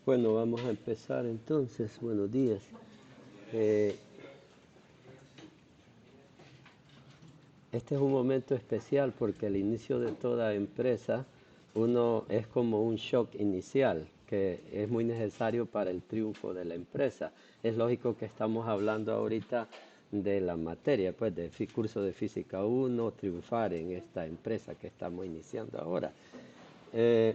Bueno, vamos a empezar entonces. Buenos días. Eh, este es un momento especial porque al inicio de toda empresa uno es como un shock inicial que es muy necesario para el triunfo de la empresa. Es lógico que estamos hablando ahorita de la materia, pues de curso de física 1, triunfar en esta empresa que estamos iniciando ahora. Eh,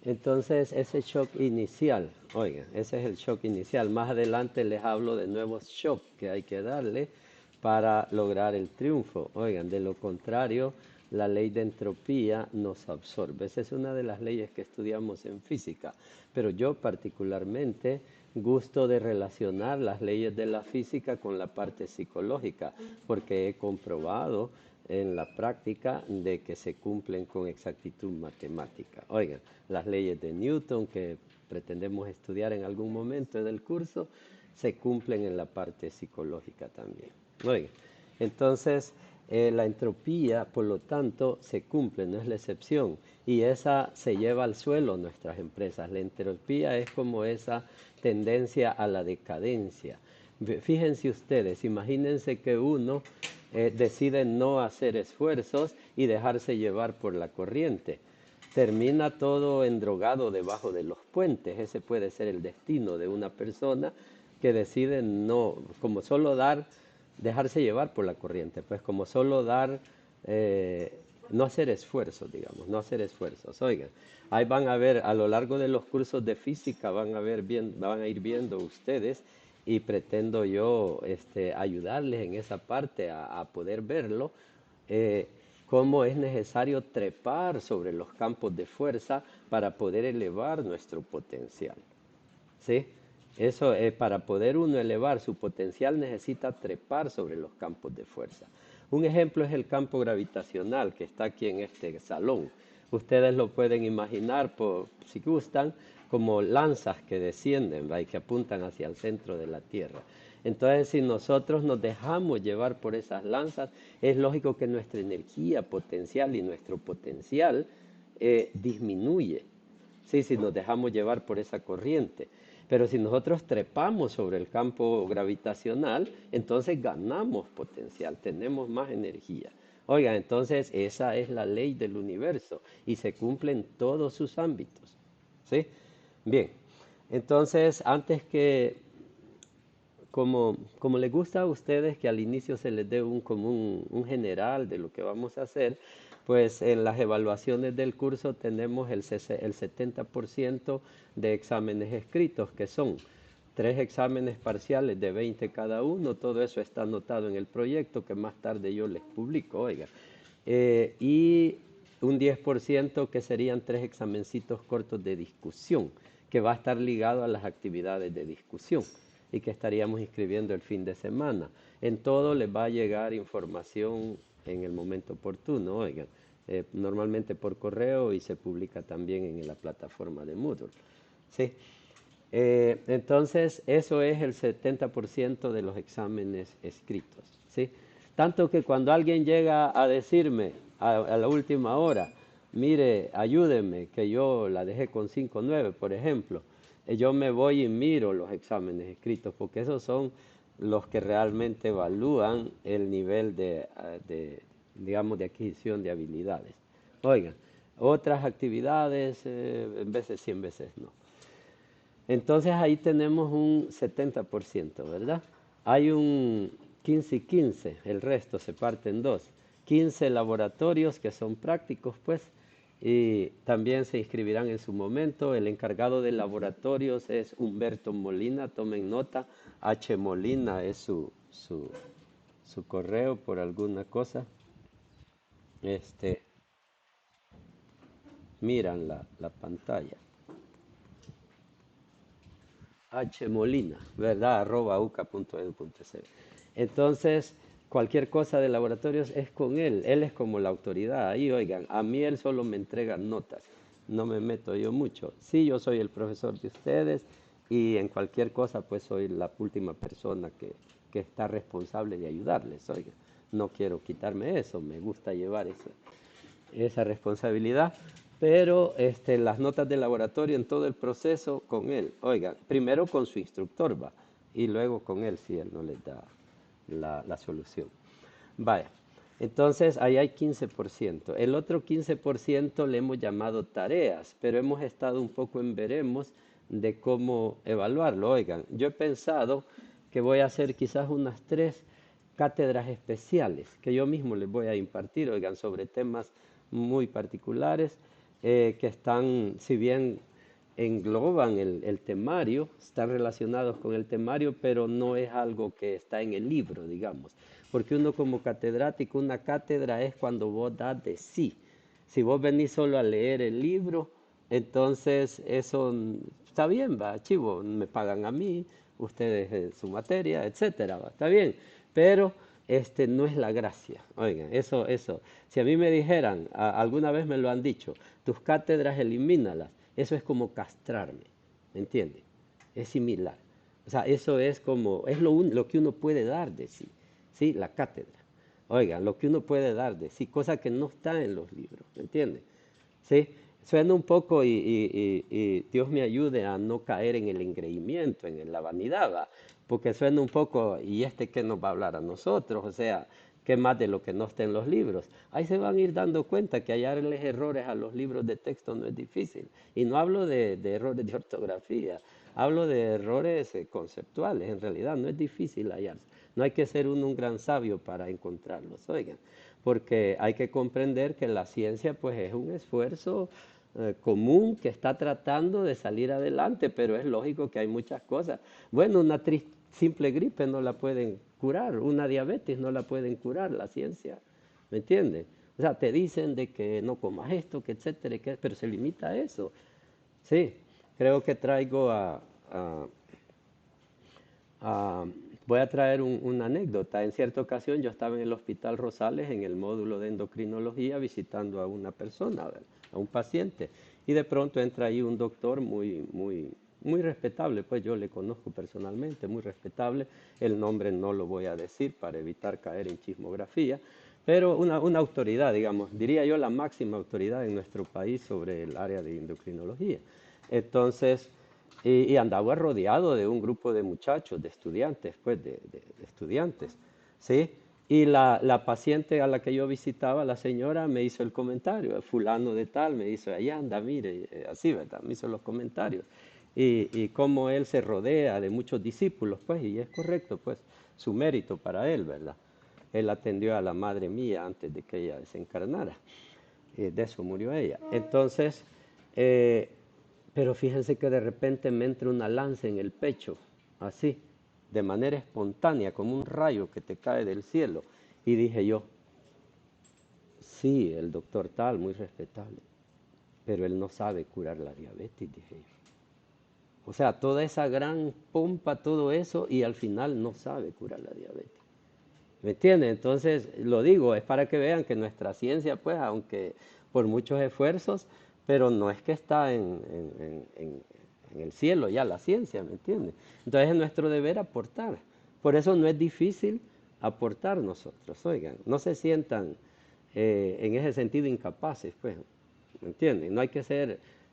entonces, ese shock inicial, oigan, ese es el shock inicial. Más adelante les hablo de nuevos shocks que hay que darle para lograr el triunfo. Oigan, de lo contrario, la ley de entropía nos absorbe. Esa es una de las leyes que estudiamos en física. Pero yo particularmente gusto de relacionar las leyes de la física con la parte psicológica, porque he comprobado en la práctica de que se cumplen con exactitud matemática. Oigan, las leyes de Newton que pretendemos estudiar en algún momento del curso se cumplen en la parte psicológica también. Oigan, entonces la entropía, por lo tanto, se cumple, no es la excepción, y esa se lleva al suelo nuestras empresas. La entropía es como esa tendencia a la decadencia. Fíjense ustedes, imagínense que uno decide no hacer esfuerzos y dejarse llevar por la corriente. Termina todo endrogado debajo de los puentes. Ese puede ser el destino de una persona que decide no, como solo dar, dejarse llevar por la corriente, pues como solo dar, no hacer esfuerzos, digamos, no hacer esfuerzos. Oigan, ahí van a ver, a lo largo de los cursos de física, van a ir viendo ustedes y pretendo yo ayudarles en esa parte a poder verlo, eh, cómo es necesario trepar sobre los campos de fuerza para poder elevar nuestro potencial. ¿Sí? Eso, para poder uno elevar su potencial necesita trepar sobre los campos de fuerza. Un ejemplo es el campo gravitacional que está aquí en este salón. Ustedes lo pueden imaginar, si gustan, como lanzas que descienden, ¿va? Y que apuntan hacia el centro de la Tierra. Entonces, si nosotros nos dejamos llevar por esas lanzas, es lógico que nuestra energía potencial y nuestro potencial disminuye. Sí, si nos dejamos llevar por esa corriente. Pero si nosotros trepamos sobre el campo gravitacional, entonces ganamos potencial, tenemos más energía. Oigan, entonces esa es la ley del universo y se cumple en todos sus ámbitos. ¿Sí? Bien, entonces antes que, como les gusta a ustedes que al inicio se les dé como un general de lo que vamos a hacer, pues en las evaluaciones del curso tenemos el 70% de exámenes escritos, que son 3 exámenes parciales de 20 cada uno. Todo eso está anotado en el proyecto que más tarde yo les publico, oiga. Y un 10% que serían 3 examencitos cortos de discusión, que va a estar ligado a las actividades de discusión y que estaríamos inscribiendo el fin de semana. En todo les va a llegar información en el momento oportuno, oigan, normalmente por correo y se publica también en la plataforma de Moodle. ¿Sí? Entonces, eso es el 70% de los exámenes escritos. ¿Sí? Tanto que cuando alguien llega a decirme a la última hora, mire, ayúdeme, que yo la dejé con 5.9, por ejemplo, yo me voy y miro los exámenes escritos, porque esos son los que realmente evalúan el nivel digamos, de adquisición de habilidades. Oigan, otras actividades, en veces sí, en veces no. Entonces ahí tenemos un 70%, ¿verdad? Hay un 15 y 15, el resto se parte en dos. 15 laboratorios que son prácticos, pues, y también se inscribirán en su momento. El encargado de laboratorios es Humberto Molina, tomen nota. H. Molina es su correo por alguna cosa. Miran la pantalla. H. Molina, ¿verdad? @uca.edu.cb. Entonces, cualquier cosa de laboratorios es con él. Él es como la autoridad. Ahí, oigan, a mí él solo me entrega notas. No me meto yo mucho. Sí, yo soy el profesor de ustedes y en cualquier cosa, pues soy la última persona que está responsable de ayudarles. Oigan, no quiero quitarme eso. Me gusta llevar esa responsabilidad. pero las notas de laboratorio en todo el proceso con él. Oigan, primero con su instructor va, y luego con él si él no les da la solución. Vaya, entonces ahí hay 15%. El otro 15% le hemos llamado tareas, pero hemos estado un poco en veremos de cómo evaluarlo. Oigan, yo he pensado que voy a hacer quizás unas 3 cátedras especiales que yo mismo les voy a impartir, oigan, sobre temas muy particulares que están, si bien engloban el temario, están relacionados con el temario, pero no es algo que está en el libro, digamos. Porque uno como catedrático, una cátedra es cuando vos das de sí. Si vos venís solo a leer el libro, entonces eso está bien, va, chivo, me pagan a mí, ustedes su materia, etcétera, va, está bien. Pero no es la gracia. Oigan, eso. Si a mí me dijeran, alguna vez me lo han dicho, tus cátedras elimínalas, eso es como castrarme, ¿me entiendes? Es similar. O sea, eso es como, es lo que uno puede dar de sí, ¿sí? La cátedra. Oigan, lo que uno puede dar de sí, cosa que no está en los libros, ¿me entiendes? ¿Sí? Suena un poco y Dios me ayude a no caer en el engreimiento, en la vanidad, ¿va? Porque suena un poco, ¿y qué nos va a hablar a nosotros? O sea, ¿qué más de lo que no está en los libros? Ahí se van a ir dando cuenta que hallarles errores a los libros de texto no es difícil. Y no hablo de errores de ortografía, hablo de errores conceptuales, en realidad no es difícil hallarse. No hay que ser uno un gran sabio para encontrarlos, oigan, porque hay que comprender que la ciencia pues es un esfuerzo común que está tratando de salir adelante, pero es lógico que hay muchas cosas. Bueno, una simple gripe no la pueden curar, una diabetes no la pueden curar, la ciencia, ¿me entiendes? O sea, te dicen de que no comas esto, que etcétera, pero se limita a eso. Sí, creo que traigo a- a- voy a traer una anécdota. En cierta ocasión yo estaba en el Hospital Rosales en el módulo de endocrinología visitando a una persona, ¿verdad? A un paciente. Y de pronto entra ahí un doctor muy respetable, pues yo le conozco personalmente, muy respetable. El nombre no lo voy a decir para evitar caer en chismografía, pero una autoridad, digamos, diría yo la máxima autoridad en nuestro país sobre el área de endocrinología. Entonces, y andaba rodeado de un grupo de muchachos, de estudiantes, pues, de estudiantes, ¿sí? Y la paciente a la que yo visitaba, la señora, me hizo el comentario, fulano de tal, me dice, allá anda, mire, así, ¿verdad? Me hizo los comentarios. Y cómo él se rodea de muchos discípulos, pues, y es correcto, pues, su mérito para él, ¿verdad? Él atendió a la madre mía antes de que ella desencarnara. De eso murió ella. Entonces, eh, pero fíjense que de repente me entra una lanza en el pecho, así, de manera espontánea, como un rayo que te cae del cielo. Y dije yo, sí, el doctor tal, muy respetable, pero él no sabe curar la diabetes, dije yo. O sea, toda esa gran pompa, todo eso, y al final no sabe curar la diabetes. ¿Me entienden? Entonces, lo digo, es para que vean que nuestra ciencia, pues, aunque por muchos esfuerzos, pero no es que está en el cielo ya la ciencia, ¿me entienden? Entonces es nuestro deber aportar. Por eso no es difícil aportar nosotros, oigan, no se sientan en ese sentido incapaces, pues, ¿me entienden? No hay que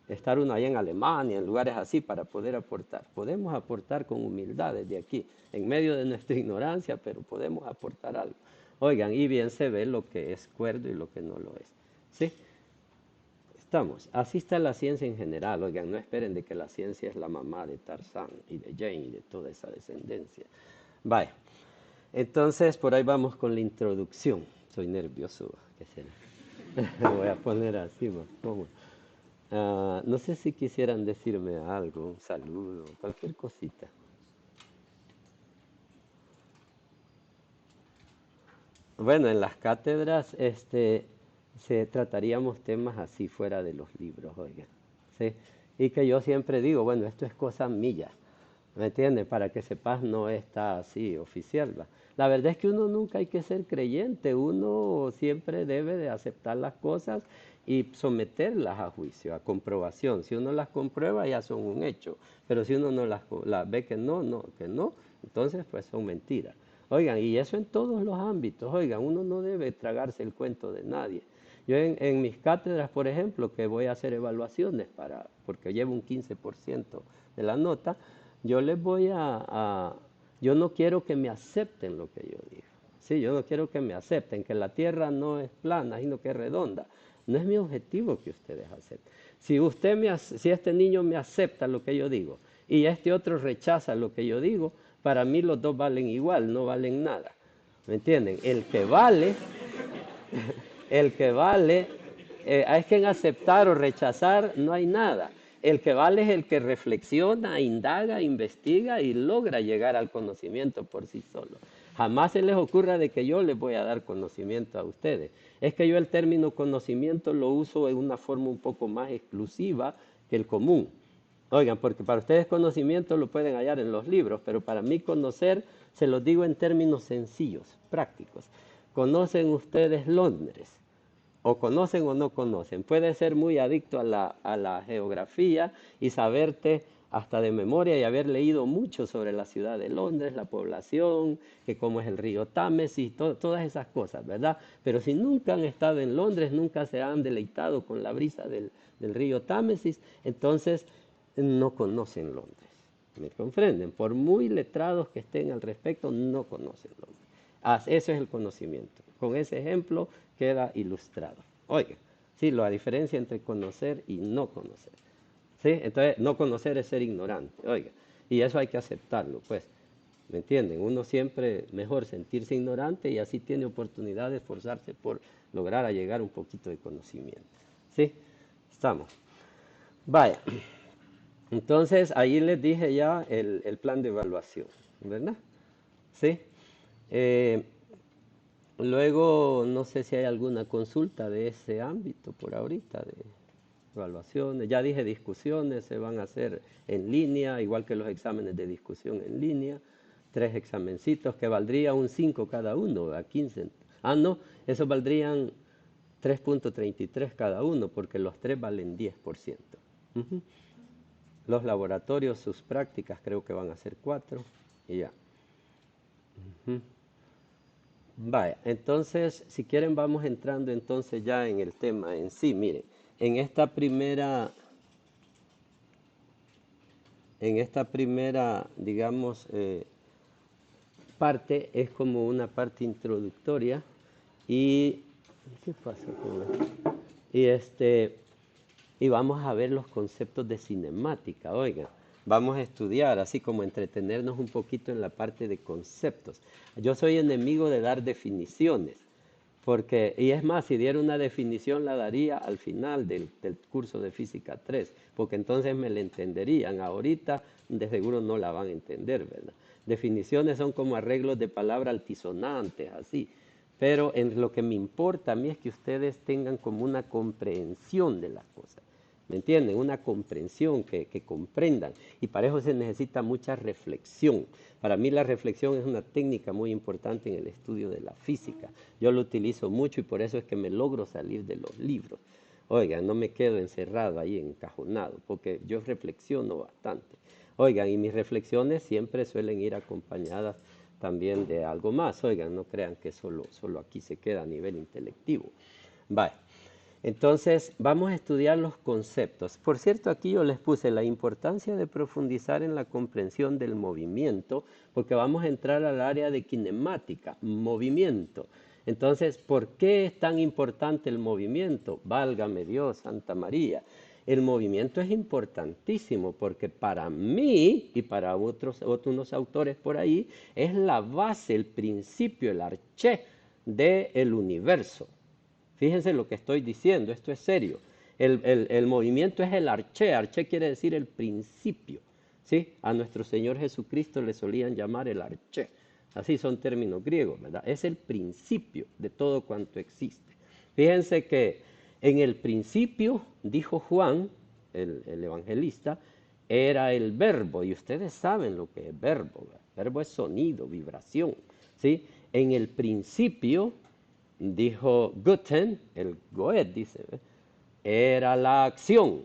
estar uno allá en Alemania, en lugares así, para poder aportar. Podemos aportar con humildad desde aquí, en medio de nuestra ignorancia, pero podemos aportar algo. Oigan, y bien se ve lo que es cuerdo y lo que no lo es. ¿Sí? Estamos. Así está la ciencia en general. Oigan, no esperen de que la ciencia es la mamá de Tarzán y de Jane y de toda esa descendencia. Vaya. Entonces, por ahí vamos con la introducción. Soy nervioso. ¿Qué será? Voy a poner así, ¿cómo? No sé si quisieran decirme algo, un saludo, cualquier cosita. Bueno, en las cátedras, trataríamos temas así fuera de los libros, oiga, ¿sí? Y que yo siempre digo, bueno, esto es cosa mía, ¿me entiendes? Para que sepas, no está así oficial, ¿va? La verdad es que uno nunca hay que ser creyente, uno siempre debe de aceptar las cosas y someterlas a juicio, a comprobación. Si uno las comprueba, ya son un hecho, pero si uno no las ve que no, entonces pues son mentiras. Oigan, y eso en todos los ámbitos, oigan, uno no debe tragarse el cuento de nadie. Yo en mis cátedras, por ejemplo, que voy a hacer evaluaciones porque llevo un 15% de la nota, yo les voy yo no quiero que me acepten lo que yo digo. Sí, yo no quiero que me acepten que la tierra no es plana, sino que es redonda. No es mi objetivo que ustedes acepten. Si este niño me acepta lo que yo digo y este otro rechaza lo que yo digo, para mí los dos valen igual, no valen nada. ¿Me entienden? El que vale, es que en aceptar o rechazar no hay nada. El que vale es el que reflexiona, indaga, investiga y logra llegar al conocimiento por sí solo. Jamás se les ocurra de que yo les voy a dar conocimiento a ustedes. Es que yo el término conocimiento lo uso en una forma un poco más exclusiva que el común. Oigan, porque para ustedes conocimiento lo pueden hallar en los libros, pero para mí conocer se los digo en términos sencillos, prácticos. ¿Conocen ustedes Londres? ¿O conocen o no conocen? Puedes ser muy adicto a la geografía y saberte hasta de memoria y haber leído mucho sobre la ciudad de Londres, la población, que cómo es el río Támesis, todas esas cosas, ¿verdad? Pero si nunca han estado en Londres, nunca se han deleitado con la brisa del río Támesis, entonces no conocen Londres. ¿Me comprenden? Por muy letrados que estén al respecto, no conocen Londres. Eso es el conocimiento. Con ese ejemplo queda ilustrado. Oiga, sí, la diferencia entre conocer y no conocer. ¿Sí? Entonces, no conocer es ser ignorante. Oiga, y eso hay que aceptarlo, pues. ¿Me entienden? Uno siempre mejor sentirse ignorante y así tiene oportunidad de esforzarse por lograr llegar un poquito de conocimiento. ¿Sí? Estamos. Vaya. Entonces, ahí les dije ya el plan de evaluación, ¿verdad? ¿Sí? Luego, no sé si hay alguna consulta de ese ámbito por ahorita, de evaluaciones. Ya dije discusiones, se van a hacer en línea, igual que los exámenes de discusión en línea. 3 examencitos que valdría un 5 cada uno, a 15. Ah, no, esos valdrían 3.33 cada uno, porque los 3 valen 10%. Ujú. Los laboratorios, sus prácticas, creo que van a ser 4 y ya. Ujú. Vaya, entonces, si quieren vamos entrando entonces ya en el tema en sí. Miren, en esta primera, digamos, parte es como una parte introductoria y ¿qué pasa con esto? Y vamos a ver los conceptos de cinemática. Oiga, vamos a estudiar, así como entretenernos un poquito en la parte de conceptos. Yo soy enemigo de dar definiciones, y es más, si diera una definición la daría al final del curso de Física 3, porque entonces me la entenderían. Ahorita de seguro no la van a entender, ¿verdad? Definiciones son como arreglos de palabras altisonantes, así. Pero en lo que me importa a mí es que ustedes tengan como una comprensión de las cosas. ¿Me entienden? Una comprensión, que comprendan. Y para eso se necesita mucha reflexión. Para mí la reflexión es una técnica muy importante en el estudio de la física. Yo lo utilizo mucho y por eso es que me logro salir de los libros. Oigan, no me quedo encerrado ahí encajonado, porque yo reflexiono bastante. Oigan, y mis reflexiones siempre suelen ir acompañadas también de algo más. Oigan, no crean que solo aquí se queda a nivel intelectivo. Vale. Entonces, vamos a estudiar los conceptos. Por cierto, aquí yo les puse la importancia de profundizar en la comprensión del movimiento, porque vamos a entrar al área de kinemática, movimiento. Entonces, ¿por qué es tan importante el movimiento? Válgame Dios, Santa María. El movimiento es importantísimo porque para mí y para unos autores por ahí es la base, el principio, el arché del universo. Fíjense lo que estoy diciendo, esto es serio. El movimiento es el arché, arché quiere decir el principio. ¿Sí? A nuestro Señor Jesucristo le solían llamar el arché. Así son términos griegos, ¿verdad? Es el principio de todo cuanto existe. Fíjense que en el principio, dijo Juan, el evangelista, era el verbo, y ustedes saben lo que es verbo. ¿Verdad? Verbo es sonido, vibración. ¿Sí? En el principio, dijo Guten, el Goethe dice, era la acción.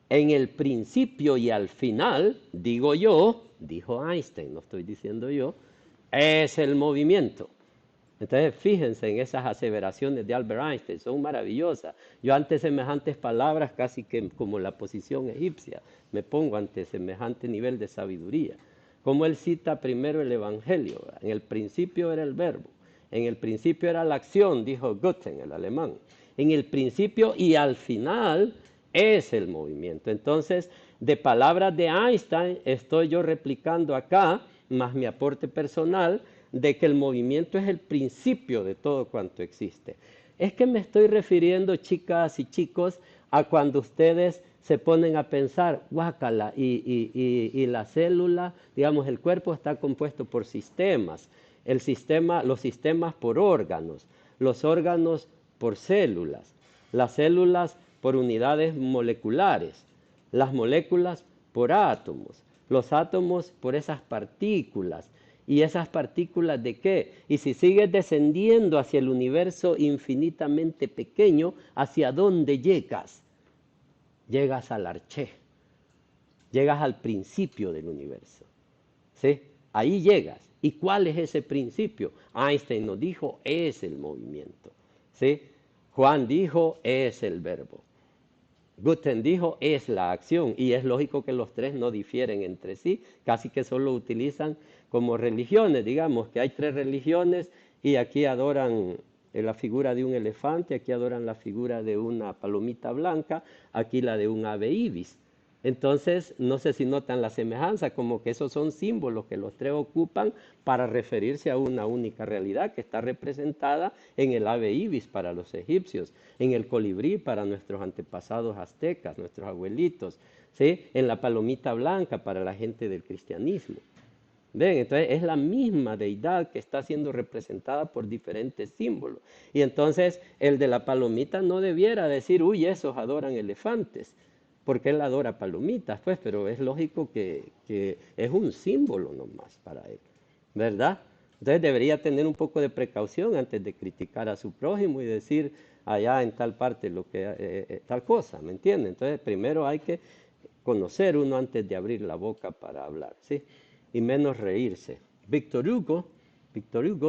En el principio y al final, digo yo, dijo Einstein, no estoy diciendo yo, es el movimiento. Entonces, fíjense en esas aseveraciones de Albert Einstein, son maravillosas. Yo ante semejantes palabras, casi que como la posición egipcia, me pongo ante semejante nivel de sabiduría. Como él cita primero el Evangelio, ¿verdad? En el principio era el verbo, en el principio era la acción, dijo Goethe, el alemán. En el principio y al final es el movimiento. Entonces, de palabras de Einstein estoy yo replicando acá, más mi aporte personal, de que el movimiento es el principio de todo cuanto existe. Es que me estoy refiriendo, chicas y chicos, a cuando ustedes se ponen a pensar, guácala, y la célula, digamos, el cuerpo está compuesto por sistemas, los sistemas por órganos, los órganos por células, las células por unidades moleculares, las moléculas por átomos, los átomos por esas partículas. ¿Y esas partículas de qué? Y si sigues descendiendo hacia el universo infinitamente pequeño, ¿hacia dónde llegas? Llegas al arché, llegas al principio del universo. ¿Sí? Ahí llegas. ¿Y cuál es ese principio? Einstein nos dijo, es el movimiento. ¿Sí? Juan dijo, es el verbo. Gutten dijo, es la acción. Y es lógico que los tres no difieren entre sí, casi que solo utilizan como religiones, digamos que hay tres religiones y aquí adoran la figura de un elefante, aquí adoran la figura de una palomita blanca, aquí la de un ave ibis. Entonces, no sé si notan la semejanza, como que esos son símbolos que los tres ocupan para referirse a una única realidad que está representada en el ave ibis para los egipcios, en el colibrí para nuestros antepasados aztecas, nuestros abuelitos, ¿sí? En la palomita blanca para la gente del cristianismo. ¿Ven? Entonces es la misma deidad que está siendo representada por diferentes símbolos. Y entonces el de la palomita no debiera decir, uy, esos adoran elefantes, porque él adora palomitas, pues, pero es lógico que es un símbolo nomás para él, ¿verdad? Entonces debería tener un poco de precaución antes de criticar a su prójimo y decir allá en tal parte lo que tal cosa, ¿me entienden? Entonces primero hay que conocer uno antes de abrir la boca para hablar, ¿sí? Y menos reírse. Víctor Hugo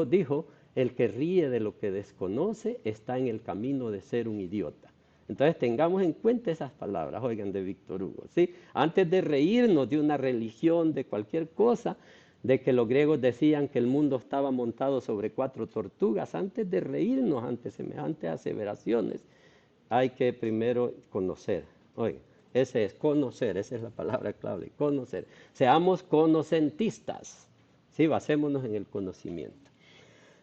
dijo, el que ríe de lo que desconoce está en el camino de ser un idiota. Entonces tengamos en cuenta esas palabras, oigan, de Víctor Hugo, ¿sí? Antes de reírnos de una religión, de cualquier cosa, de que los griegos decían que el mundo estaba montado sobre 4 tortugas, antes de reírnos ante semejantes aseveraciones, hay que primero conocer, oigan. Ese es conocer, esa es la palabra clave, conocer. Seamos conocentistas, ¿sí? Basémonos en el conocimiento.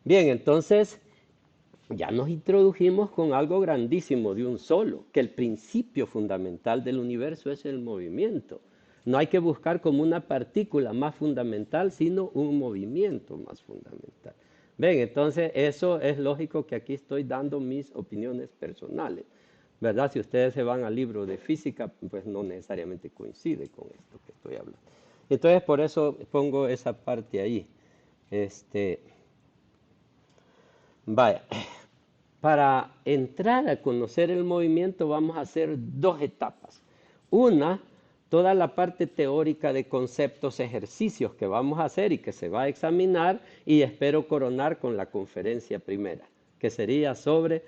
Bien, entonces ya nos introdujimos con algo grandísimo de un solo, que el principio fundamental del universo es el movimiento. No hay que buscar como una partícula más fundamental, sino un movimiento más fundamental. Ven, entonces eso es lógico que aquí estoy dando mis opiniones personales. ¿Verdad? Si ustedes se van al libro de física, pues no necesariamente coincide con esto que estoy hablando. Entonces, por eso pongo esa parte ahí. Vaya, para entrar a conocer el movimiento vamos a hacer 2 etapas. Una, toda la parte teórica de conceptos, ejercicios que vamos a hacer y que se va a examinar y espero coronar con la conferencia primera, que sería sobre...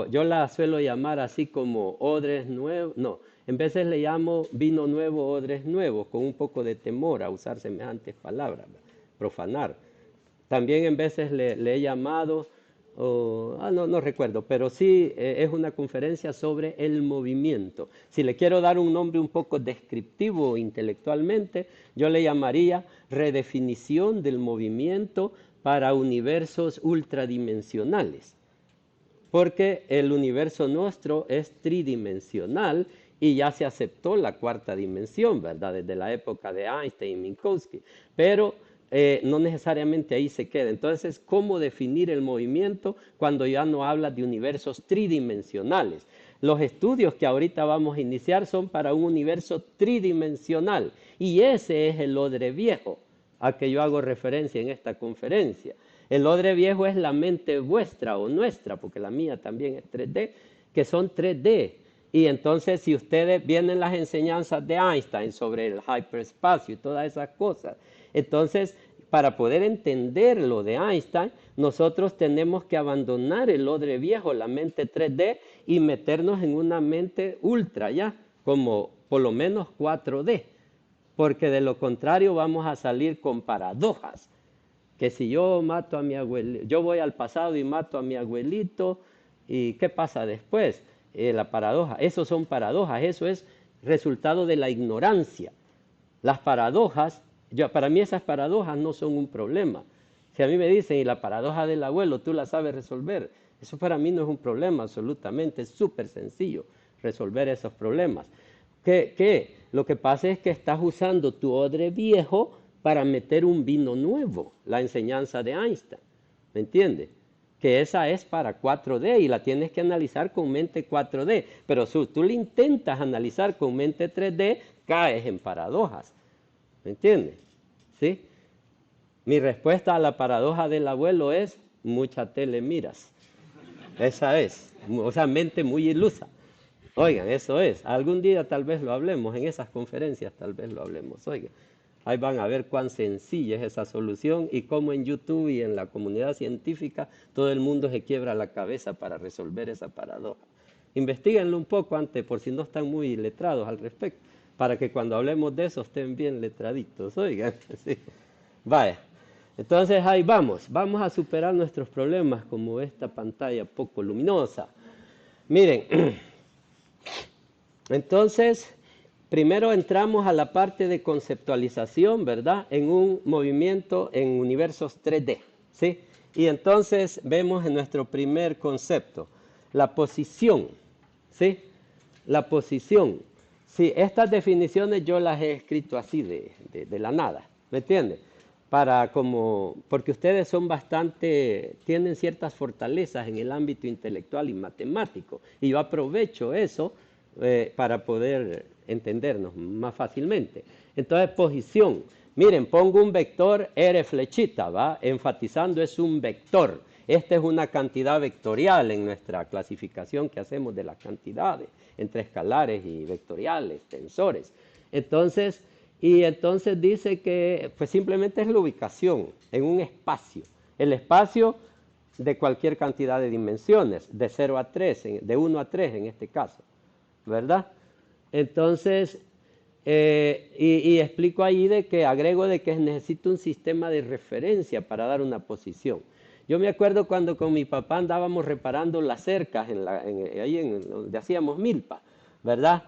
yo la suelo llamar así como odres nuevos, no, en veces le llamo vino nuevo, odres nuevos, con un poco de temor a usar semejantes palabras, profanar. También en veces le he llamado, no recuerdo, pero sí es una conferencia sobre el movimiento. Si le quiero dar un nombre un poco descriptivo intelectualmente, yo le llamaría redefinición del movimiento para universos ultradimensionales. Porque el universo nuestro es tridimensional y ya se aceptó la 4ª dimensión, ¿verdad? Desde la época de Einstein y Minkowski. Pero no necesariamente ahí se queda. Entonces, ¿cómo definir el movimiento cuando ya no habla de universos tridimensionales? Los estudios que ahorita vamos a iniciar son para un universo tridimensional y ese es el odre viejo a que yo hago referencia en esta conferencia. El odre viejo es la mente vuestra o nuestra, porque la mía también es 3D, que son 3D. Y entonces, si ustedes vienen las enseñanzas de Einstein sobre el hiperespacio y todas esas cosas, entonces para poder entender lo de Einstein, nosotros tenemos que abandonar el odre viejo, la mente 3D, y meternos en una mente ultra, ya, como por lo menos 4D, porque de lo contrario vamos a salir con paradojas. Que si yo mato a mi abuelito, yo voy al pasado y mato a mi abuelito, ¿y qué pasa después? La paradoja, eso son paradojas, eso es resultado de la ignorancia. Las paradojas, para mí esas paradojas no son un problema. Si a mí me dicen, y la paradoja del abuelo, tú la sabes resolver, eso para mí no es un problema absolutamente, es súper sencillo resolver esos problemas. ¿Qué? Lo que pasa es que estás usando tu odre viejo para meter un vino nuevo, la enseñanza de Einstein, ¿me entiendes? Que esa es para 4D y la tienes que analizar con mente 4D, pero si tú le intentas analizar con mente 3D, caes en paradojas, ¿me entiendes? ¿Sí? Mi respuesta a la paradoja del abuelo es, mucha tele miras, esa es, o sea, mente muy ilusa. Oigan, eso es, algún día tal vez lo hablemos, en esas conferencias tal vez lo hablemos, oigan. Ahí van a ver cuán sencilla es esa solución y cómo en YouTube y en la comunidad científica todo el mundo se quiebra la cabeza para resolver esa paradoja. Investíguenlo un poco antes, por si no están muy letrados al respecto, para que cuando hablemos de eso estén bien letraditos, oigan. Sí. Vaya, entonces ahí vamos a superar nuestros problemas como esta pantalla poco luminosa. Miren, entonces, primero entramos a la parte de conceptualización, ¿verdad? En un movimiento en universos 3D, ¿sí? Y entonces vemos en nuestro primer concepto, la posición, ¿sí? La posición. Sí, estas definiciones yo las he escrito así de la nada, ¿me entiendes? Porque ustedes son tienen ciertas fortalezas en el ámbito intelectual y matemático, y yo aprovecho eso para poder entendernos más fácilmente. Entonces, posición. Miren, pongo un vector R flechita, ¿va? Enfatizando es un vector. Esta es una cantidad vectorial en nuestra clasificación que hacemos de las cantidades, entre escalares y vectoriales, tensores. Entonces dice que pues simplemente es la ubicación en un espacio. El espacio de cualquier cantidad de dimensiones, de 0 a 3, de 1 a 3 en este caso, ¿verdad? Entonces, y explico ahí de que agrego de que necesito un sistema de referencia para dar una posición. Yo me acuerdo cuando con mi papá andábamos reparando las cercas ahí donde hacíamos milpa, ¿verdad?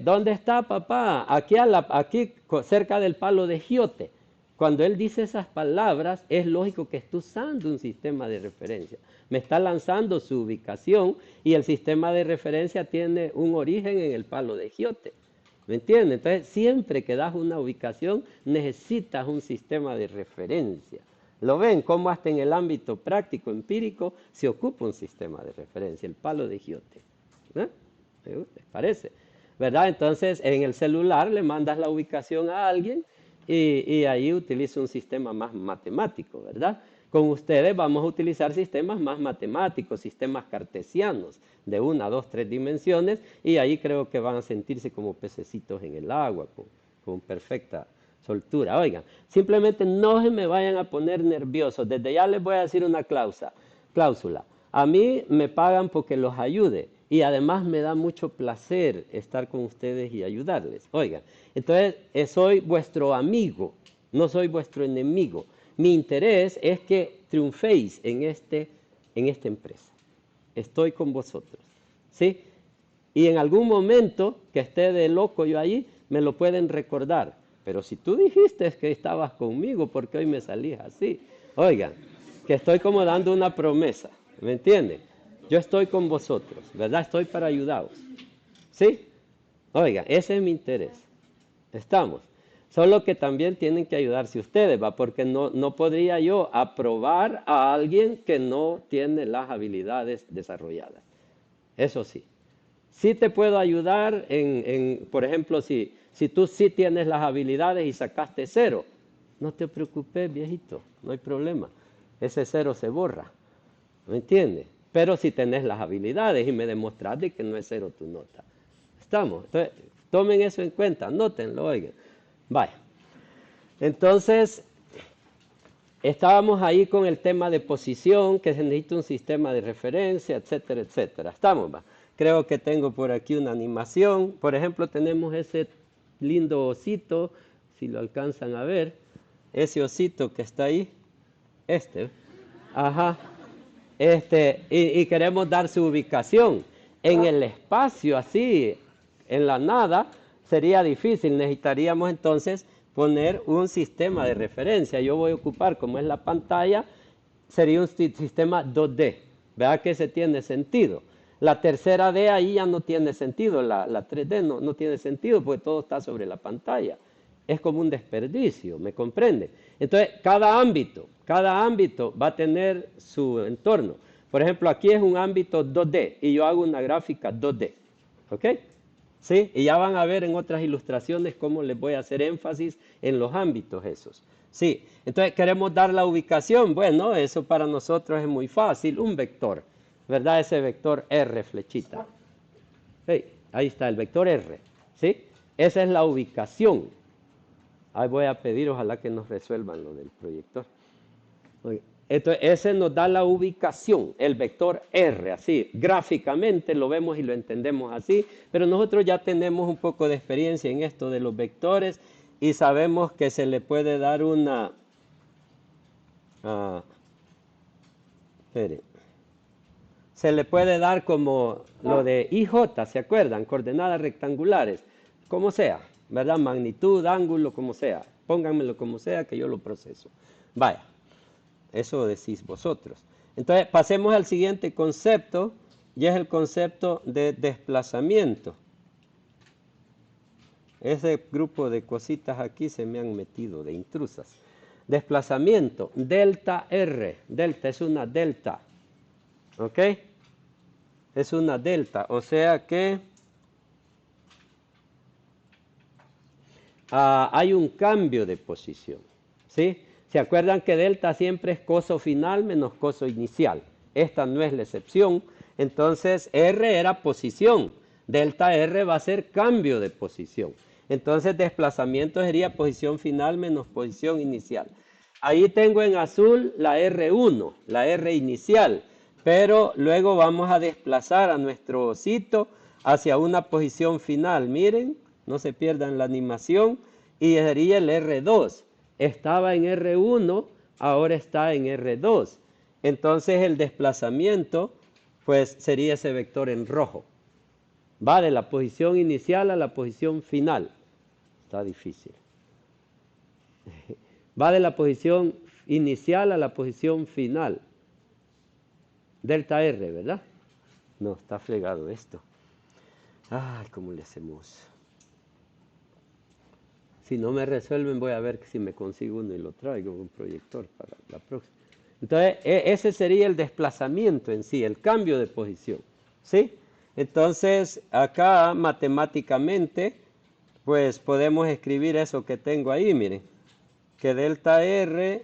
¿Dónde está papá? Aquí cerca del palo de giote. Cuando él dice esas palabras, es lógico que está usando un sistema de referencia. Me está lanzando su ubicación y el sistema de referencia tiene un origen en el palo de giote. ¿Me entiendes? Entonces, siempre que das una ubicación, necesitas un sistema de referencia. ¿Lo ven? Cómo hasta en el ámbito práctico, empírico, se ocupa un sistema de referencia, el palo de giote. ¿Les parece? ¿Verdad? Entonces, en el celular le mandas la ubicación a alguien y ahí utiliza un sistema más matemático, ¿verdad? Con ustedes vamos a utilizar sistemas más matemáticos, sistemas cartesianos de 1, 2, 3 dimensiones, y ahí creo que van a sentirse como pececitos en el agua, con perfecta soltura. Oigan, simplemente no se me vayan a poner nerviosos. Desde ya les voy a decir una cláusula. A mí me pagan porque los ayude y además me da mucho placer estar con ustedes y ayudarles. Oigan, entonces soy vuestro amigo, no soy vuestro enemigo. Mi interés es que triunféis en esta empresa. Estoy con vosotros, ¿sí? Y en algún momento que esté de loco yo allí, me lo pueden recordar. Pero si tú dijiste que estabas conmigo, ¿por qué hoy me salís así? Oigan, que estoy como dando una promesa, ¿me entienden? Yo estoy con vosotros, ¿verdad? Estoy para ayudaros, ¿sí? Oigan, ese es mi interés. Estamos. Solo que también tienen que ayudarse ustedes, ¿va? Porque no podría yo aprobar a alguien que no tiene las habilidades desarrolladas. Eso sí. Sí te puedo ayudar por ejemplo, si tú sí tienes las habilidades y sacaste 0, no te preocupes, viejito, no hay problema. Ese 0 se borra, ¿me entiendes? Pero si tenés las habilidades y me demostraste que no es 0 tu nota. ¿Estamos? Entonces, tomen eso en cuenta, anótenlo, oigan. Vaya. Entonces, estábamos ahí con el tema de posición, que se necesita un sistema de referencia, etcétera, etcétera. Estamos, va. Creo que tengo por aquí una animación. Por ejemplo, tenemos ese lindo osito, si lo alcanzan a ver. Ese osito que está ahí. Ajá. Y queremos dar su ubicación. En el espacio, así, en la nada, sería difícil. Necesitaríamos entonces poner un sistema de referencia. Yo voy a ocupar, como es la pantalla, sería un sistema 2D. ¿Verdad que ese tiene sentido? La tercera D ahí ya no tiene sentido, la 3D no tiene sentido porque todo está sobre la pantalla. Es como un desperdicio, ¿me comprende? Entonces, cada ámbito va a tener su entorno. Por ejemplo, aquí es un ámbito 2D y yo hago una gráfica 2D. ¿Ok? ¿Sí? Y ya van a ver en otras ilustraciones cómo les voy a hacer énfasis en los ámbitos esos. Sí, entonces queremos dar la ubicación. Bueno, eso para nosotros es muy fácil. Un vector, ¿verdad? Ese vector R, flechita. Hey, ahí está el vector R. ¿Sí? Esa es la ubicación. Ahí voy a pedir, ojalá que nos resuelvan lo del proyector. Entonces, ese nos da la ubicación, el vector R, así, gráficamente lo vemos y lo entendemos así, pero nosotros ya tenemos un poco de experiencia en esto de los vectores y sabemos que se le puede dar una, se le puede dar como lo de IJ, ¿se acuerdan? Coordenadas rectangulares, como sea, ¿verdad? Magnitud, ángulo, como sea, pónganmelo como sea que yo lo proceso. Vaya. Eso decís vosotros. Entonces, pasemos al siguiente concepto, y es el concepto de desplazamiento. Ese grupo de cositas aquí se me han metido de intrusas. Desplazamiento, delta R. Delta es una delta. ¿Ok? Es una delta. O sea que hay un cambio de posición. ¿Sí? ¿Se acuerdan que delta siempre es coso final menos coso inicial? Esta no es la excepción. Entonces, R era posición. Delta R va a ser cambio de posición. Entonces, desplazamiento sería posición final menos posición inicial. Ahí tengo en azul la R1, la R inicial. Pero luego vamos a desplazar a nuestro osito hacia una posición final. Miren, no se pierdan la animación. Y sería el R2. Estaba en R1, ahora está en R2. Entonces el desplazamiento, pues sería ese vector en rojo. Va de la posición inicial a la posición final. Está difícil. Va de la posición inicial a la posición final. Delta R, ¿verdad? No, está fregado esto. Ay, ¿cómo le hacemos? Si no me resuelven, voy a ver si me consigo uno y lo traigo, un proyector para la próxima. Entonces, ese sería el desplazamiento en sí, el cambio de posición. ¿Sí? Entonces, acá matemáticamente, pues podemos escribir eso que tengo ahí, miren. Que delta R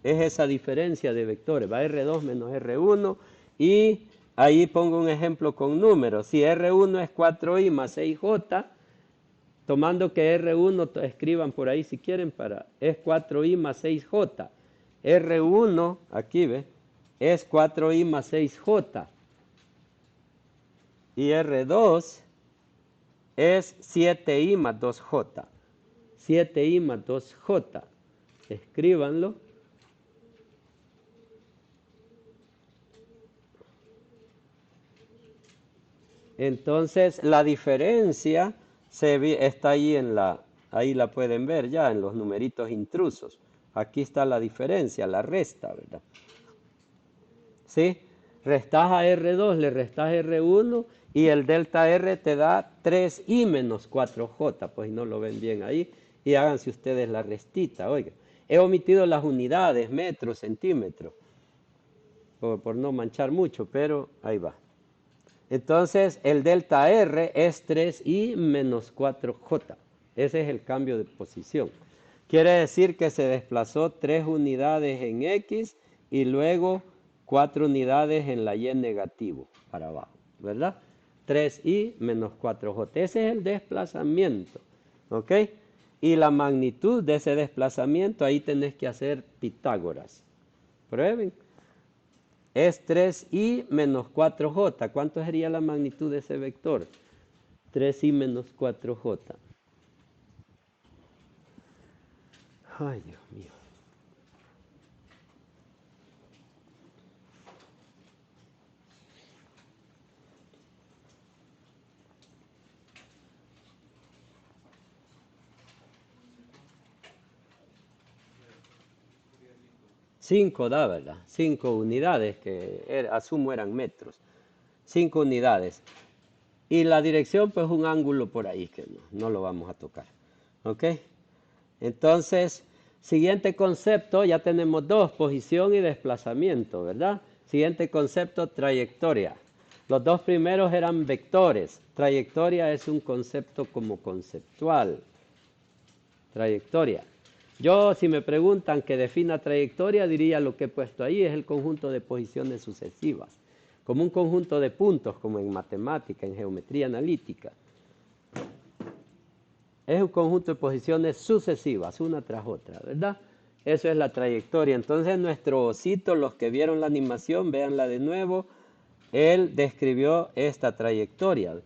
es esa diferencia de vectores, va R2 menos R1, y ahí pongo un ejemplo con números. Si R1 es 4i más 6j, tomando que R1, escriban por ahí si quieren, es 4i más 6j. R1, aquí ve, es 4i más 6j. Y R2 es 7i más 2j. 7i más 2j. Escríbanlo. Entonces, la diferencia está ahí ahí la pueden ver ya en los numeritos intrusos. Aquí está la diferencia, la resta, ¿verdad? ¿Sí? Restás a R2, le restás R1 y el delta R te da 3i menos 4j, pues no lo ven bien ahí. Y háganse ustedes la restita, oiga. He omitido las unidades, metros, centímetros, por no manchar mucho, pero ahí va. Entonces, el delta R es 3i menos 4j. Ese es el cambio de posición. Quiere decir que se desplazó 3 unidades en X y luego 4 unidades en la Y negativo para abajo, ¿verdad? 3i menos 4j. Ese es el desplazamiento, ¿ok? Y la magnitud de ese desplazamiento, ahí tenés que hacer Pitágoras. Prueben. Es 3i menos 4j. ¿Cuánto sería la magnitud de ese vector? 3i menos 4j. Ay, Dios mío. Cinco da, ¿verdad? 5 unidades, que asumo eran metros. 5 unidades. Y la dirección, pues un ángulo por ahí, que no lo vamos a tocar. ¿Ok? Entonces, siguiente concepto, ya tenemos dos, posición y desplazamiento, ¿verdad? Siguiente concepto, trayectoria. Los dos primeros eran vectores. Trayectoria es un concepto como conceptual. Trayectoria. Yo, si me preguntan que defina trayectoria, diría lo que he puesto ahí, es el conjunto de posiciones sucesivas, como un conjunto de puntos, como en matemática, en geometría analítica. Es un conjunto de posiciones sucesivas, una tras otra, ¿verdad? Eso es la trayectoria. Entonces, nuestro osito, los que vieron la animación, véanla de nuevo, él describió esta trayectoria.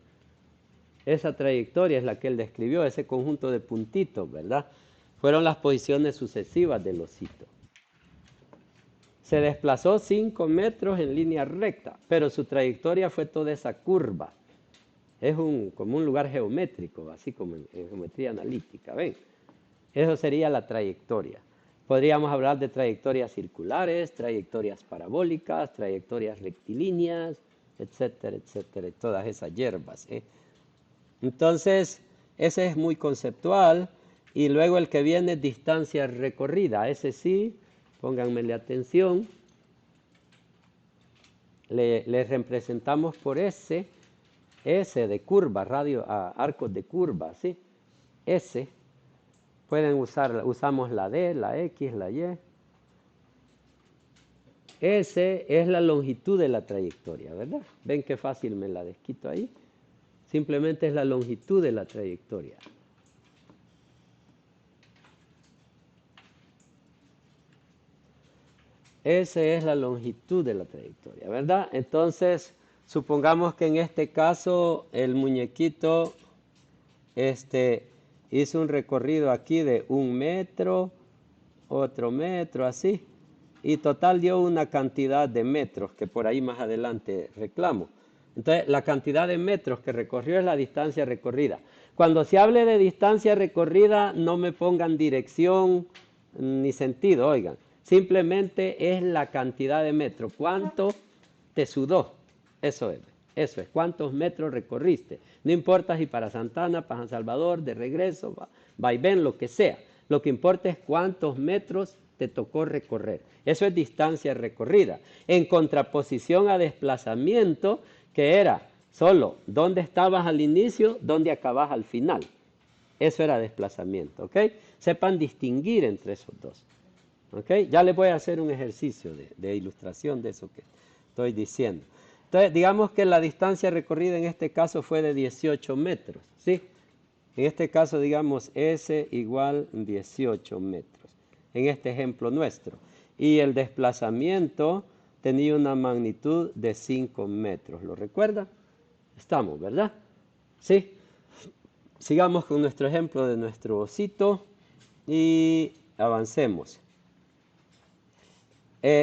Esa trayectoria es la que él describió, ese conjunto de puntitos, ¿verdad? Fueron las posiciones sucesivas del osito. Se desplazó 5 metros en línea recta, pero su trayectoria fue toda esa curva. Es como un lugar geométrico, así como en geometría analítica, ¿ven? Eso sería la trayectoria. Podríamos hablar de trayectorias circulares, trayectorias parabólicas, trayectorias rectilíneas, etcétera, etcétera, todas esas hierbas, ¿eh? Entonces, ese es muy conceptual. Y luego el que viene es distancia recorrida. Ese sí, pónganmele atención. Le representamos por S de curva, arcos de curva, ¿sí? S. Usamos la D, la X, la Y. S es la longitud de la trayectoria, ¿verdad? ¿Ven qué fácil me la desquito ahí? Simplemente es la longitud de la trayectoria. Esa es la longitud de la trayectoria, ¿verdad? Entonces, supongamos que en este caso el muñequito hizo un recorrido aquí de 1 metro, otro metro, así, y total dio una cantidad de metros que por ahí más adelante reclamo. Entonces, la cantidad de metros que recorrió es la distancia recorrida. Cuando se hable de distancia recorrida, no me pongan dirección ni sentido, oigan. Simplemente es la cantidad de metros. ¿Cuánto te sudó? Eso es. ¿Cuántos metros recorriste? No importa si para Santana, para San Salvador, de regreso, vaivén, lo que sea. Lo que importa es cuántos metros te tocó recorrer. Eso es distancia recorrida. En contraposición a desplazamiento, que era solo dónde estabas al inicio, dónde acabas al final. Eso era desplazamiento, ¿ok? Sepan distinguir entre esos dos. ¿Ok? Ya les voy a hacer un ejercicio de ilustración de eso que estoy diciendo. Entonces, digamos que la distancia recorrida en este caso fue de 18 metros, ¿sí? En este caso, digamos, S igual 18 metros, en este ejemplo nuestro. Y el desplazamiento tenía una magnitud de 5 metros, ¿lo recuerdan? Estamos, ¿verdad? ¿Sí? Sigamos con nuestro ejemplo de nuestro osito y avancemos.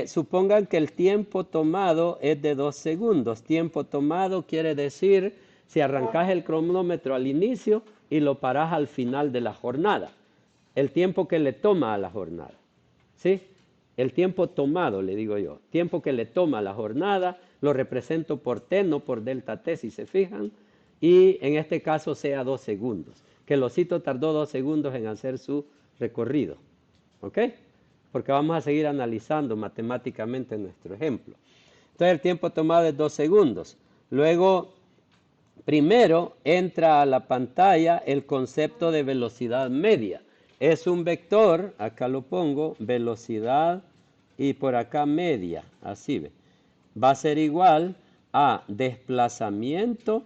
Supongan que el tiempo tomado es de 2 segundos. Tiempo tomado quiere decir si arrancas el cronómetro al inicio y lo paras al final de la jornada. El tiempo que le toma a la jornada. ¿Sí? El tiempo tomado, le digo yo. Tiempo que le toma a la jornada lo represento por T, no por delta T, si se fijan. Y en este caso sea 2 segundos. Que el osito tardó 2 segundos en hacer su recorrido. ¿Ok? Porque vamos a seguir analizando matemáticamente nuestro ejemplo. Entonces el tiempo tomado es 2 segundos. Luego, primero entra a la pantalla el concepto de velocidad media. Es un vector, acá lo pongo, velocidad y por acá media, así ve. Va a ser igual a desplazamiento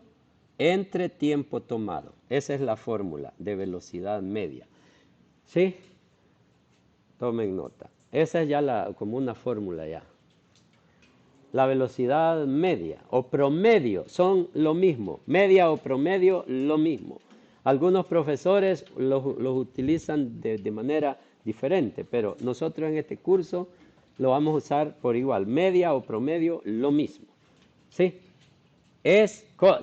entre tiempo tomado. Esa es la fórmula de velocidad media. ¿Sí? Tomen nota. Esa es ya como una fórmula ya. La velocidad media o promedio son lo mismo. Media o promedio, lo mismo. Algunos profesores los utilizan de manera diferente, pero nosotros en este curso lo vamos a usar por igual. Media o promedio, lo mismo. ¿Sí?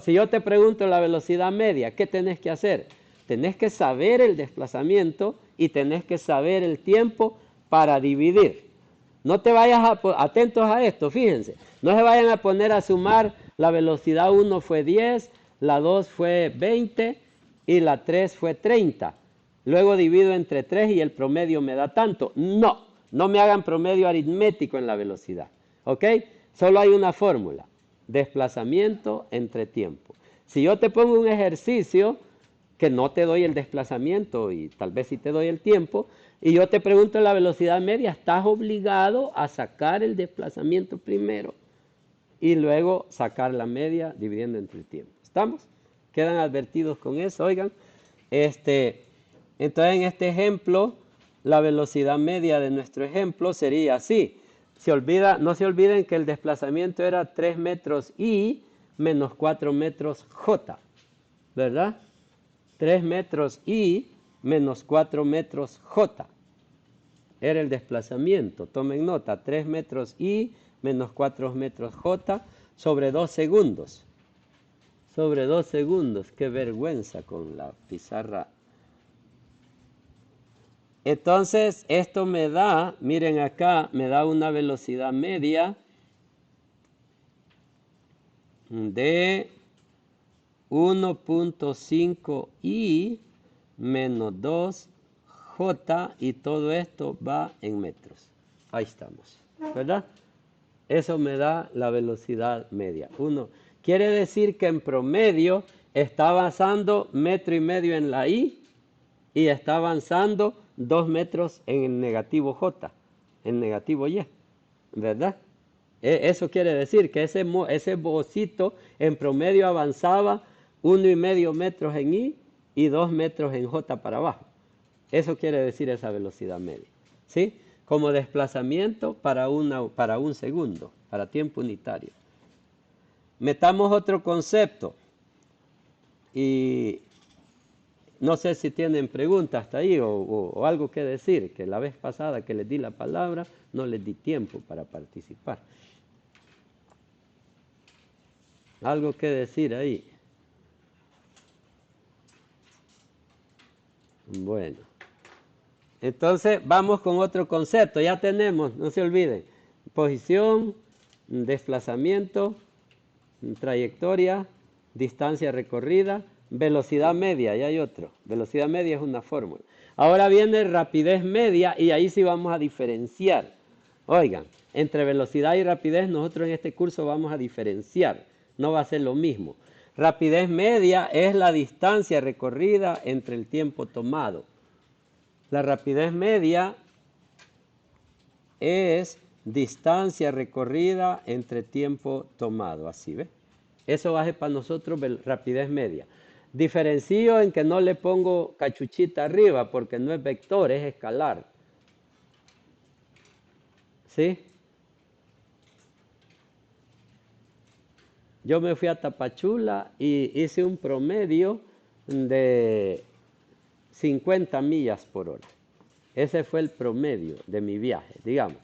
Si yo te pregunto la velocidad media, ¿qué tenés que hacer? Tenés que saber el desplazamiento y tenés que saber el tiempo para dividir. No te vayas atentos a esto, fíjense. No se vayan a poner a sumar, la velocidad 1 fue 10, la 2 fue 20 y la 3 fue 30. Luego divido entre 3 y el promedio me da tanto. No me hagan promedio aritmético en la velocidad. ¿Ok? Solo hay una fórmula. Desplazamiento entre tiempo. Si yo te pongo un ejercicio que no te doy el desplazamiento y tal vez sí te doy el tiempo, y yo te pregunto la velocidad media, estás obligado a sacar el desplazamiento primero y luego sacar la media dividiendo entre el tiempo. ¿Estamos? ¿Quedan advertidos con eso? Oigan, entonces en este ejemplo, la velocidad media de nuestro ejemplo sería así. No se olviden que el desplazamiento era 3 metros y menos 4 metros j, ¿verdad? 3 metros y menos 4 metros j. Era el desplazamiento. Tomen nota, 3 metros y menos 4 metros j sobre 2 segundos. Sobre 2 segundos. Qué vergüenza con la pizarra. Entonces, esto me da, miren acá, me da una velocidad media de 1.5 i menos 2j y todo esto va en metros. Ahí estamos, ¿verdad? Eso me da la velocidad media. Quiere decir que en promedio está avanzando 1,5 metros en la i y está avanzando 2 metros en el negativo j, en negativo y, ¿verdad? Eso quiere decir que ese bocito en promedio avanzaba 1,5 metros en i y 2 metros en j para abajo. Eso quiere decir esa velocidad media, ¿sí? Como desplazamiento para un segundo, para tiempo unitario. Metamos otro concepto y no sé si tienen preguntas hasta ahí o algo que decir, que la vez pasada que les di la palabra no les di tiempo para participar. Algo que decir ahí. Bueno, entonces vamos con otro concepto. Ya tenemos, no se olviden, posición, desplazamiento, trayectoria, distancia recorrida, velocidad media, ya hay otro. Velocidad media es una fórmula. Ahora viene rapidez media y ahí sí vamos a diferenciar. Oigan, entre velocidad y rapidez nosotros en este curso vamos a diferenciar. No va a ser lo mismo. Rapidez media es la distancia recorrida entre el tiempo tomado. La rapidez media es distancia recorrida entre tiempo tomado. Así, ¿ves? Eso va a ser para nosotros rapidez media. Diferencio en que no le pongo cachuchita arriba porque no es vector, es escalar. ¿Sí? Yo me fui a Tapachula y hice un promedio de 50 millas por hora. Ese fue el promedio de mi viaje, digamos.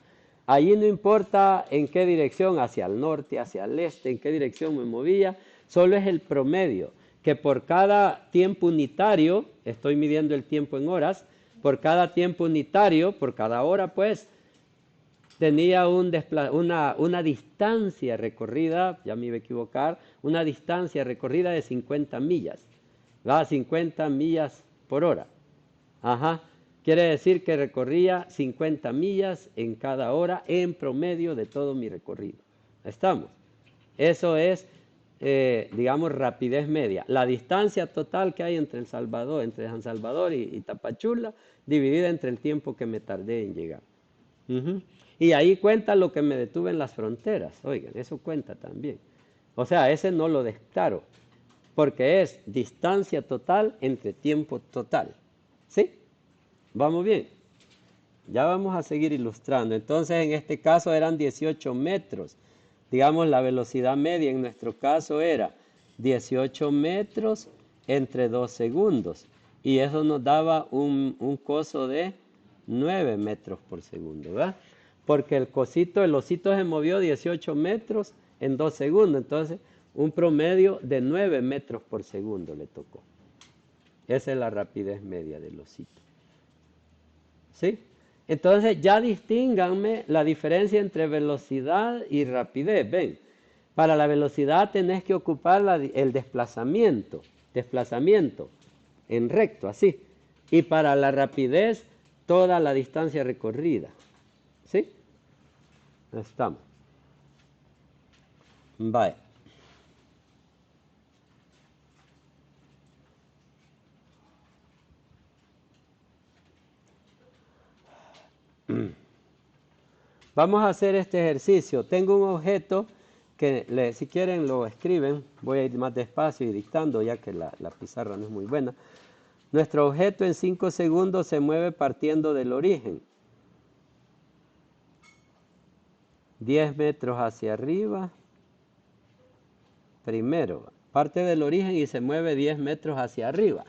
Allí no importa en qué dirección, hacia el norte, hacia el este, en qué dirección me movía, solo es el promedio, que por cada tiempo unitario, estoy midiendo el tiempo en horas, por cada tiempo unitario, por cada hora pues, tenía una distancia recorrida, ya me iba a equivocar, una distancia recorrida de 50 millas, ¿va? 50 millas por hora. Ajá. Quiere decir que recorría 50 millas en cada hora en promedio de todo mi recorrido. ¿Estamos? Eso es, digamos, rapidez media. La distancia total que hay entre San Salvador y Tapachula, dividida entre el tiempo que me tardé en llegar. Y ahí cuenta lo que me detuve en las fronteras. Oigan, eso cuenta también. O sea, ese no lo desclaro, porque es distancia total entre tiempo total. ¿Sí? ¿Vamos bien? Ya vamos a seguir ilustrando. Entonces, en este caso eran 18 metros. Digamos, la velocidad media en nuestro caso era 18 metros entre 2 segundos. Y eso nos daba un coso de 9 metros por segundo, ¿verdad? Porque el osito se movió 18 metros en 2 segundos. Entonces, un promedio de 9 metros por segundo le tocó. Esa es la rapidez media del osito. ¿Sí? Entonces ya distínganme la diferencia entre velocidad y rapidez. Ven, para la velocidad tenés que ocupar el desplazamiento en recto, así. Y para la rapidez, toda la distancia recorrida. ¿Sí? Estamos. Vale. Vamos a hacer este ejercicio. Tengo un objeto que si quieren lo escriben. Voy a ir más despacio y dictando ya que la pizarra no es muy buena. Nuestro objeto en 5 segundos se mueve partiendo del origen. 10 metros hacia arriba. Primero, parte del origen y se mueve 10 metros hacia arriba.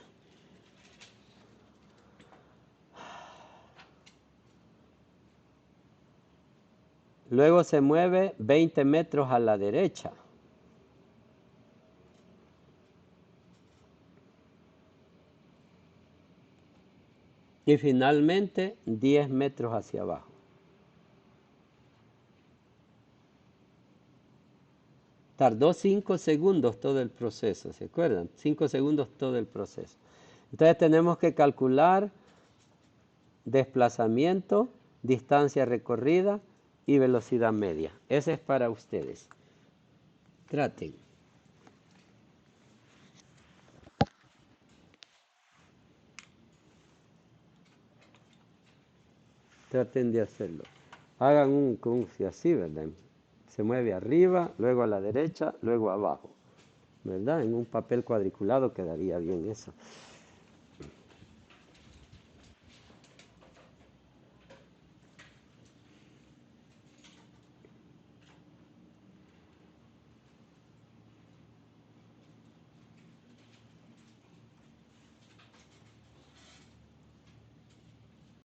Luego se mueve 20 metros a la derecha. Y finalmente 10 metros hacia abajo. Tardó 5 segundos todo el proceso, ¿se acuerdan? 5 segundos todo el proceso. Entonces tenemos que calcular desplazamiento, distancia recorrida y velocidad media. Ese es para ustedes. Traten. Traten de hacerlo. Hagan un cruce así, ¿verdad? Se mueve arriba, luego a la derecha, luego abajo. ¿Verdad? En un papel cuadriculado quedaría bien eso.